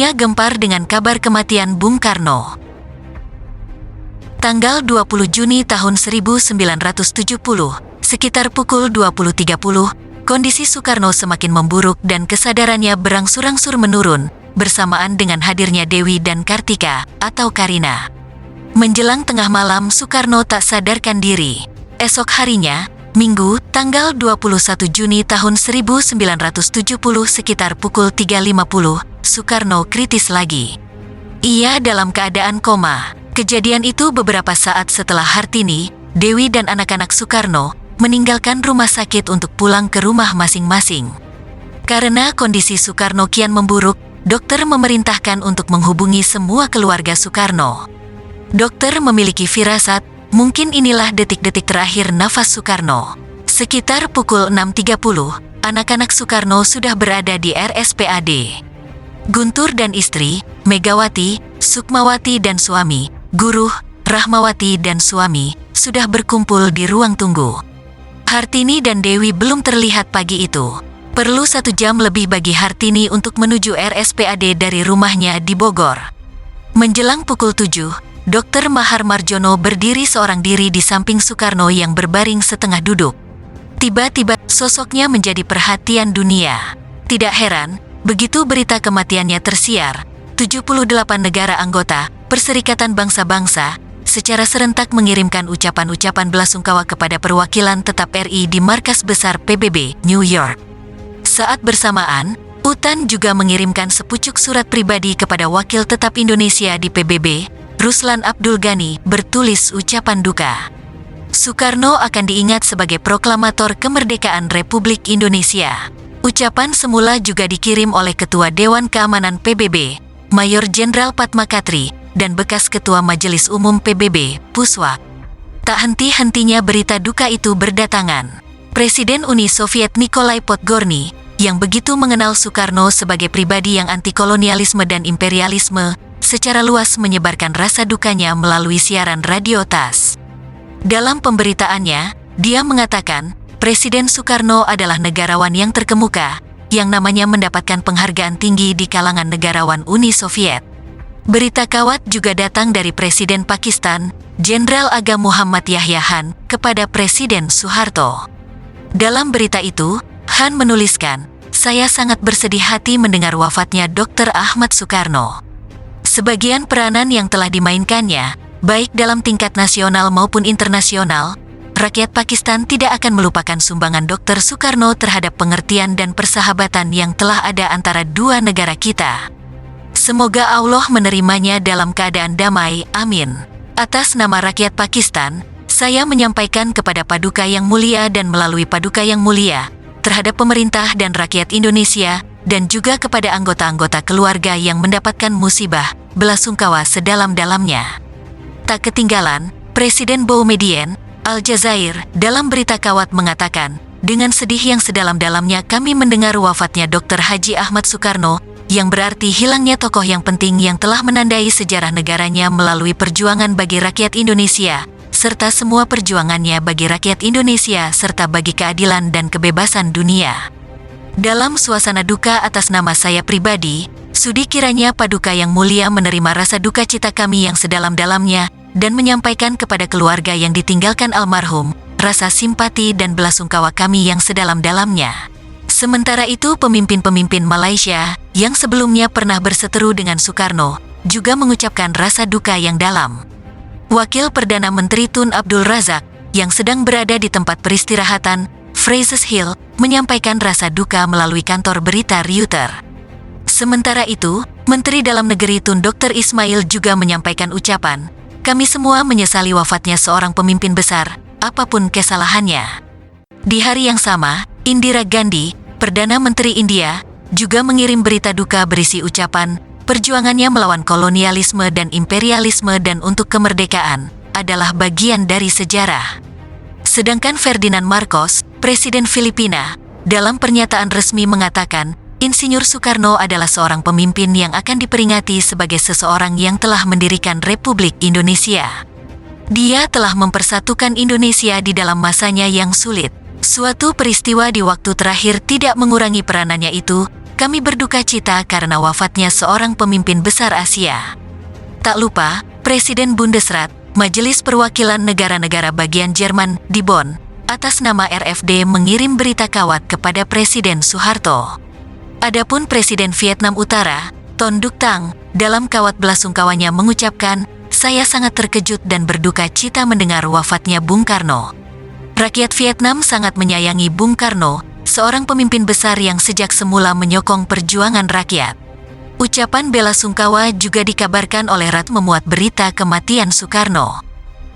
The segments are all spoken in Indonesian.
Dunia gempar dengan kabar kematian Bung Karno. Tanggal 20 Juni tahun 1970, sekitar pukul 20.30, kondisi Soekarno semakin memburuk dan kesadarannya berangsur-angsur menurun, bersamaan dengan hadirnya Dewi dan Kartika, atau Karina. Menjelang tengah malam, Soekarno tak sadarkan diri. Esok harinya, Minggu, tanggal 21 Juni tahun 1970 sekitar pukul 3.50, Soekarno kritis lagi. Ia dalam keadaan koma. Kejadian itu beberapa saat setelah Hartini, Dewi dan anak-anak Soekarno meninggalkan rumah sakit untuk pulang ke rumah masing-masing. Karena kondisi Soekarno kian memburuk, dokter memerintahkan untuk menghubungi semua keluarga Soekarno. Dokter memiliki firasat, mungkin inilah detik-detik terakhir nafas Soekarno. Sekitar pukul 6.30, anak-anak Soekarno sudah berada di RSPAD. Guntur dan istri, Megawati, Sukmawati dan suami, Guruh, Rahmawati dan suami, sudah berkumpul di ruang tunggu. Hartini dan Dewi belum terlihat pagi itu. Perlu 1 jam lebih bagi Hartini untuk menuju RSPAD dari rumahnya di Bogor. Menjelang pukul 7, Dr. Mahar Marjono berdiri seorang diri di samping Soekarno yang berbaring setengah duduk. Tiba-tiba, sosoknya menjadi perhatian dunia. Tidak heran, begitu berita kematiannya tersiar, 78 negara anggota Perserikatan Bangsa-Bangsa secara serentak mengirimkan ucapan-ucapan belasungkawa kepada perwakilan tetap RI di markas besar PBB, New York. Saat bersamaan, UTAN juga mengirimkan sepucuk surat pribadi kepada wakil tetap Indonesia di PBB, Ruslan Abdul Ghani, bertulis ucapan duka. Soekarno akan diingat sebagai proklamator kemerdekaan Republik Indonesia. Ucapan semula juga dikirim oleh Ketua Dewan Keamanan PBB, Mayor Jenderal Padmakatri, dan bekas Ketua Majelis Umum PBB, Puswak. Tak henti-hentinya berita duka itu berdatangan. Presiden Uni Soviet Nikolai Podgorny, yang begitu mengenal Soekarno sebagai pribadi yang anti kolonialisme dan imperialisme, secara luas menyebarkan rasa dukanya melalui siaran radio TASS. Dalam pemberitaannya, dia mengatakan, Presiden Soekarno adalah negarawan yang terkemuka, yang namanya mendapatkan penghargaan tinggi di kalangan negarawan Uni Soviet. Berita kawat juga datang dari Presiden Pakistan, Jenderal Aga Muhammad Yahya Han, kepada Presiden Soeharto. Dalam berita itu, Han menuliskan, "Saya sangat bersedih hati mendengar wafatnya Dr. Ahmad Soekarno. Sebagian peranan yang telah dimainkannya, baik dalam tingkat nasional maupun internasional, rakyat Pakistan tidak akan melupakan sumbangan Dr. Soekarno terhadap pengertian dan persahabatan yang telah ada antara dua negara kita. Semoga Allah menerimanya dalam keadaan damai, amin. Atas nama rakyat Pakistan, saya menyampaikan kepada Paduka Yang Mulia dan melalui Paduka Yang Mulia, terhadap pemerintah dan rakyat Indonesia, dan juga kepada anggota-anggota keluarga yang mendapatkan musibah, belasungkawa sedalam-dalamnya." Tak ketinggalan, Presiden Boumediene, Aljazair, dalam berita kawat mengatakan, "Dengan sedih yang sedalam-dalamnya kami mendengar wafatnya Dr. Haji Ahmad Soekarno, yang berarti hilangnya tokoh yang penting yang telah menandai sejarah negaranya melalui perjuangan bagi rakyat Indonesia, serta semua perjuangannya bagi rakyat Indonesia serta bagi keadilan dan kebebasan dunia. Dalam suasana duka atas nama saya pribadi, sudi kiranya Paduka Yang Mulia menerima rasa duka cita kami yang sedalam-dalamnya dan menyampaikan kepada keluarga yang ditinggalkan almarhum, rasa simpati dan belasungkawa kami yang sedalam-dalamnya." Sementara itu, pemimpin-pemimpin Malaysia yang sebelumnya pernah berseteru dengan Soekarno juga mengucapkan rasa duka yang dalam. Wakil Perdana Menteri Tun Abdul Razak yang sedang berada di tempat peristirahatan, Fraser Hill, menyampaikan rasa duka melalui kantor berita Reuters. Sementara itu, Menteri Dalam Negeri Tun Dr. Ismail juga menyampaikan ucapan, "Kami semua menyesali wafatnya seorang pemimpin besar, apapun kesalahannya." Di hari yang sama, Indira Gandhi, Perdana Menteri India, juga mengirim berita duka berisi ucapan, "Perjuangannya melawan kolonialisme dan imperialisme dan untuk kemerdekaan adalah bagian dari sejarah." Sedangkan Ferdinand Marcos, Presiden Filipina, dalam pernyataan resmi mengatakan, Insinyur Soekarno adalah seorang pemimpin yang akan diperingati sebagai seseorang yang telah mendirikan Republik Indonesia. Dia telah mempersatukan Indonesia di dalam masanya yang sulit. Suatu peristiwa di waktu terakhir tidak mengurangi peranannya itu, Kami berduka cita karena wafatnya seorang pemimpin besar Asia. Tak lupa, Presiden Bundesrat, Majelis Perwakilan Negara-Negara Bagian Jerman di Bonn, atas nama RFD mengirim berita kawat kepada Presiden Soeharto. Adapun Presiden Vietnam Utara, Ton Duc Tang, dalam kawat belasungkawanya mengucapkan, "Saya sangat terkejut dan berduka cita mendengar wafatnya Bung Karno. Rakyat Vietnam sangat menyayangi Bung Karno, seorang pemimpin besar yang sejak semula menyokong perjuangan rakyat." Ucapan bela sungkawa juga dikabarkan oleh Rat memuat berita kematian Soekarno.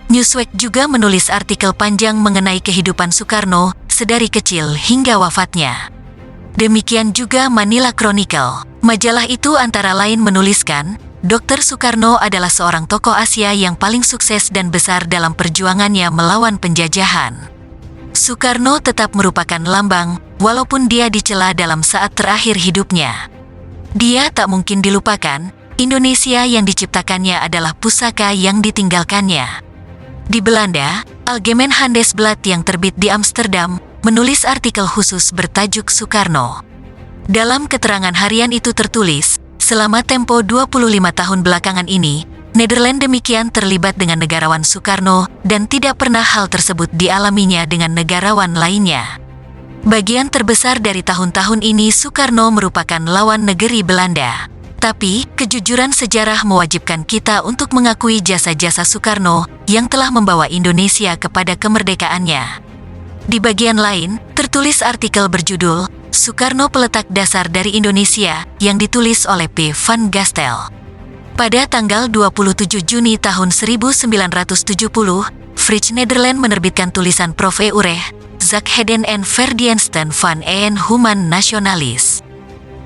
Newsweek juga menulis artikel panjang mengenai kehidupan Soekarno sedari kecil hingga wafatnya. Demikian juga Manila Chronicle. Majalah itu antara lain menuliskan, Dr. Soekarno adalah seorang tokoh Asia yang paling sukses dan besar dalam perjuangannya melawan penjajahan. Soekarno tetap merupakan lambang, walaupun dia dicela dalam saat terakhir hidupnya. Dia tak mungkin dilupakan, Indonesia yang diciptakannya adalah pusaka yang ditinggalkannya. Di Belanda, Algemeen Handelsblad yang terbit di Amsterdam, menulis artikel khusus bertajuk Soekarno. Dalam keterangan harian itu tertulis, selama tempo 25 tahun belakangan ini, Nederland demikian terlibat dengan negarawan Soekarno dan tidak pernah hal tersebut dialaminya dengan negarawan lainnya. Bagian terbesar dari tahun-tahun ini Soekarno merupakan lawan negeri Belanda. Tapi, kejujuran sejarah mewajibkan kita untuk mengakui jasa-jasa Soekarno yang telah membawa Indonesia kepada kemerdekaannya. Di bagian lain, tertulis artikel berjudul, Soekarno Peletak Dasar dari Indonesia, yang ditulis oleh P. van Gastel. Pada tanggal 27 Juni tahun 1970, Vrij Nederland menerbitkan tulisan Prof. E. Urech, Zak Heden en Verdiensten van een Human Nationalis.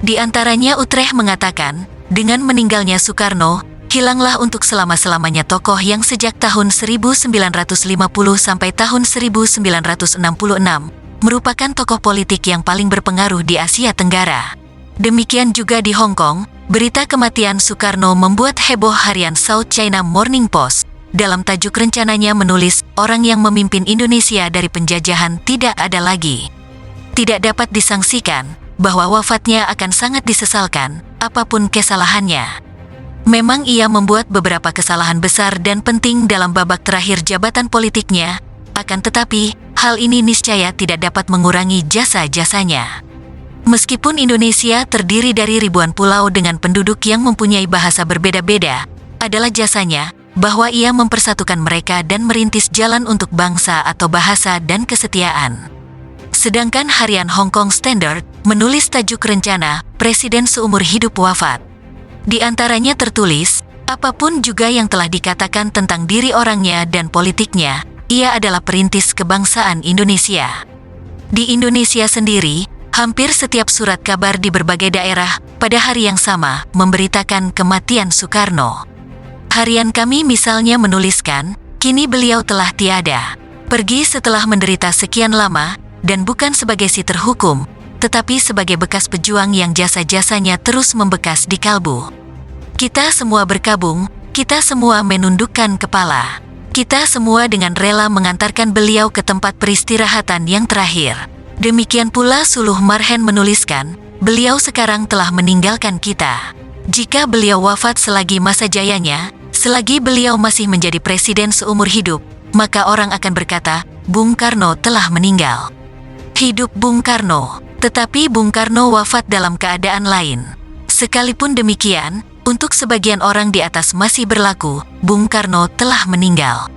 Di antaranya Utrecht mengatakan, dengan meninggalnya Soekarno, hilanglah untuk selama-selamanya tokoh yang sejak tahun 1950 sampai tahun 1966, merupakan tokoh politik yang paling berpengaruh di Asia Tenggara. Demikian juga di Hong Kong, berita kematian Soekarno membuat heboh harian South China Morning Post. Dalam tajuk rencananya menulis, orang yang memimpin Indonesia dari penjajahan tidak ada lagi. Tidak dapat disangsikan, bahwa wafatnya akan sangat disesalkan, apapun kesalahannya. Memang ia membuat beberapa kesalahan besar dan penting dalam babak terakhir jabatan politiknya, akan tetapi, hal ini niscaya tidak dapat mengurangi jasa-jasanya. Meskipun Indonesia terdiri dari ribuan pulau dengan penduduk yang mempunyai bahasa berbeda-beda, adalah jasanya, bahwa ia mempersatukan mereka dan merintis jalan untuk bangsa atau bahasa dan kesetiaan. Sedangkan harian Hong Kong Standard menulis tajuk rencana Presiden seumur hidup wafat. Di antaranya tertulis, apapun juga yang telah dikatakan tentang diri orangnya dan politiknya, ia adalah perintis kebangsaan Indonesia. Di Indonesia sendiri, hampir setiap surat kabar di berbagai daerah pada hari yang sama memberitakan kematian Soekarno. Harian kami misalnya menuliskan, kini beliau telah tiada. Pergi setelah menderita sekian lama, dan bukan sebagai si terhukum, tetapi sebagai bekas pejuang yang jasa-jasanya terus membekas di kalbu. Kita semua berkabung, kita semua menundukkan kepala. Kita semua dengan rela mengantarkan beliau ke tempat peristirahatan yang terakhir. Demikian pula Suluh Marhen menuliskan, beliau sekarang telah meninggalkan kita. Jika beliau wafat selagi masa jayanya, selagi beliau masih menjadi presiden seumur hidup, maka orang akan berkata, Bung Karno telah meninggal. Hidup Bung Karno, tetapi Bung Karno wafat dalam keadaan lain. Sekalipun demikian, untuk sebagian orang di atas masih berlaku, Bung Karno telah meninggal.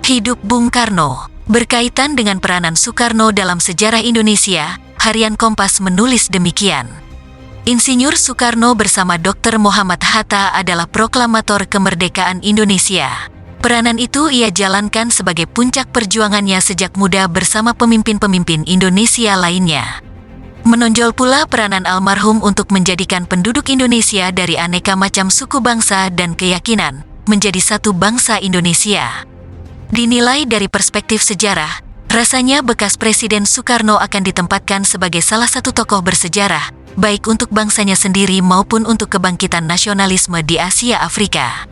Hidup Bung Karno, berkaitan dengan peranan Soekarno dalam sejarah Indonesia, harian Kompas menulis demikian. Insinyur Soekarno bersama Dr. Muhammad Hatta adalah proklamator kemerdekaan Indonesia. Peranan itu ia jalankan sebagai puncak perjuangannya sejak muda bersama pemimpin-pemimpin Indonesia lainnya. Menonjol pula peranan almarhum untuk menjadikan penduduk Indonesia dari aneka macam suku bangsa dan keyakinan, menjadi satu bangsa Indonesia. Dinilai dari perspektif sejarah, rasanya bekas Presiden Soekarno akan ditempatkan sebagai salah satu tokoh bersejarah, baik untuk bangsanya sendiri maupun untuk kebangkitan nasionalisme di Asia Afrika.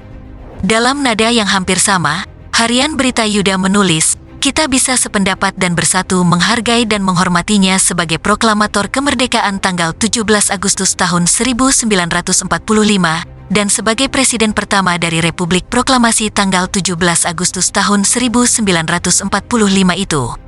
Dalam nada yang hampir sama, harian Berita Yuda menulis, Kita bisa sependapat dan bersatu menghargai dan menghormatinya sebagai proklamator kemerdekaan tanggal 17 Agustus tahun 1945 dan sebagai presiden pertama dari Republik Proklamasi tanggal 17 Agustus tahun 1945 itu.